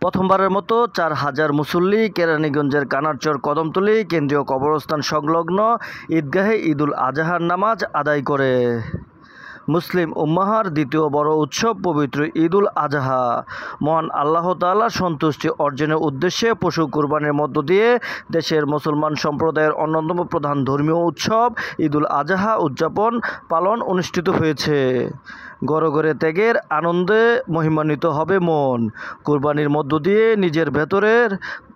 প্রথমবারের মতো ৪,০০০ মুসল্লি কেরানীগঞ্জের কানারচর কদমতলী কেন্দ্রীয় কবরস্থান সংলগ্ন ঈদগাহে ঈদুল আজহার নামাজ আদায় করে। মুসলিম উম্মাহর দ্বিতীয় বড় উৎসব পবিত্র ঈদুল আজহা মহান আল্লাহ তাআলার সন্তুষ্টি অর্জনের উদ্দেশ্যে পশু কুরবানির মধ্য দিয়ে দেশের মুসলমান সম্প্রদায়ের অন্যতম প্রধান ধর্মীয় উৎসব ঈদুল আজহা পালন অনুষ্ঠিত হয়েছে। ঘরে ঘরে ত্যাগের আনন্দে মহিমান্বিত হবে মন। কুরবানির মধ্য দিয়ে নিজের ভেতরের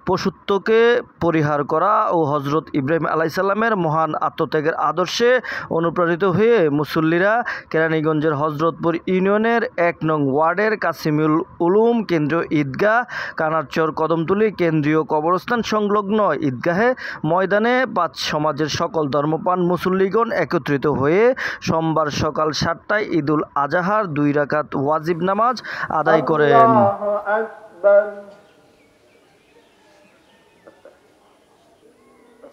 পশুত্বকে পরিহার করা ও হজরত ইব্রাহিম আলাইসাল্লামের মহান আত্মত্যাগের আদর্শে অনুপ্রাণিত হয়ে মুসল্লিরা কেরানীগঞ্জের হজরতপুর ইউনিয়নের ১ নং ওয়ার্ডের কাসিমুল উলুম কেন্দ্রীয় ঈদগাহ, কানারচর কদমতলী কেন্দ্রীয় কবরস্থান সংলগ্ন ঈদগাহে ময়দানে ৫ সমাজের সকল ধর্মপ্রাণ মুসল্লিগণ একত্রিত হয়ে সোমবার সকাল ৭টায় ঈদুল আজহার ২ রাকাত ওয়াজিব নামাজ আদায় করেন।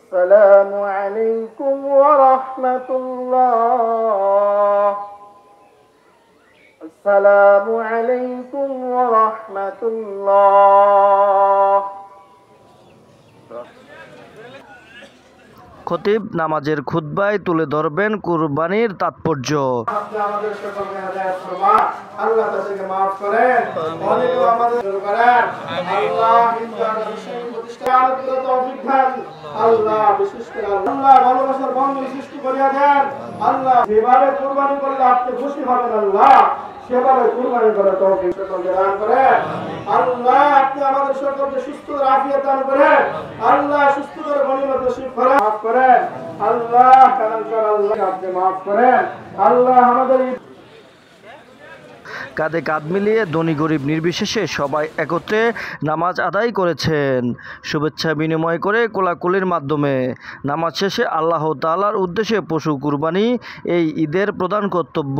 আসসালামু আলাইকুম ওয়া রাহমাতুল্লাহ। আসসালামু আলাইকুম ওয়া রাহমাতুল্লাহ। খতিব নামাজের খুতবায় তুলে ধরবেন কুরবানির তাৎপর্য। আমাদের সকলকে হেদায়েত ফরমান, আল্লাহ তাদেরকে maaf করেন, অনেকে আমাদের করেন, আল্লাহ ইসলামের বিষয় প্রতিষ্ঠার তৌফিক দেন, আল্লাহ বিশেষ করে আল্লাহ ভালোবাসার বন্ধন সৃষ্টি করিয়া দেন। আল্লাহ যেভাবে কুরবানি করলে আপনি খুশি হবেন, আল্লাহ সেভাবে কুরবানি করার তৌফিক দান করেন। আল্লাহ আপনি আমাদের সকলকে সুস্থ আফিয়ত দান করেন, আল্লাহ সুস্থ করে গনিমত নসিব করেন, maaf করেন আল্লাহ, কারণ আল্লাহ আপনি maaf করেন আল্লাহ। আমাদের কাঁধে কাঁধ মিলিয়ে ধনী গরিব নির্বিশেষে সবাই একত্রে নামাজ আদায় করেছেন। শুভেচ্ছা বিনিময় করে কোলাকুলির মাধ্যমে নামাজ শেষে আল্লাহ তাআলার উদ্দেশ্যে পশু কুরবানি এই ঈদের প্রধান কর্তব্য।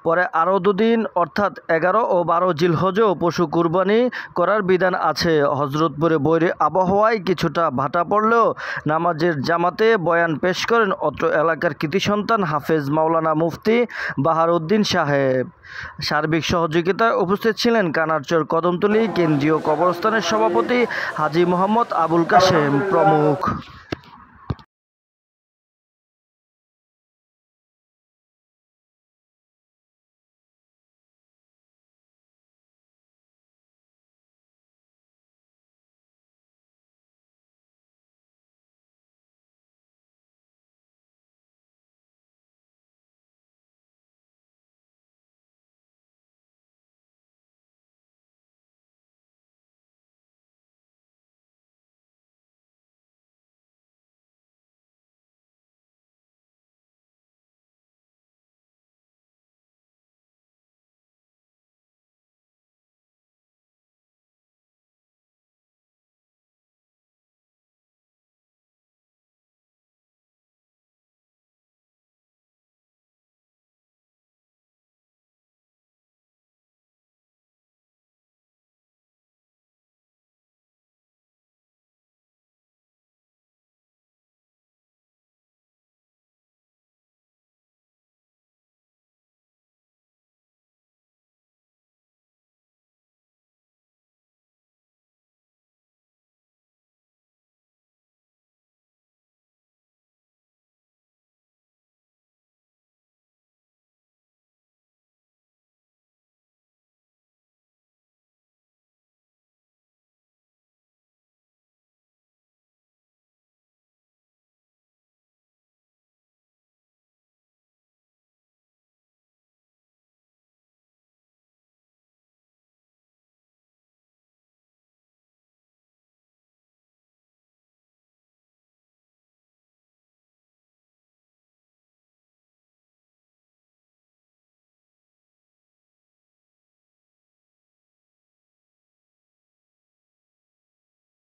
পরে আরও 2 দিন অর্থাৎ 11 ও 12 জিলহজেও পশু কুরবানি করার বিধান আছে। হজরতপুরে বৈরী আবহাওয়ায় কিছুটা ভাটা পড়লেও নামাজের জামাতে বয়ান পেশ করেন অত্র এলাকার কৃতি সন্তান হাফেজ মাওলানা মুফতি বাহারউদ্দিন সাহেব। সার্বিক সহযোগিতায় উপস্থিত ছিলেন কানারচর কদমতলী কেন্দ্রীয় কবরস্থানের সভাপতি হাজী মোহাম্মদ আবুল কাশেম প্রমুখ।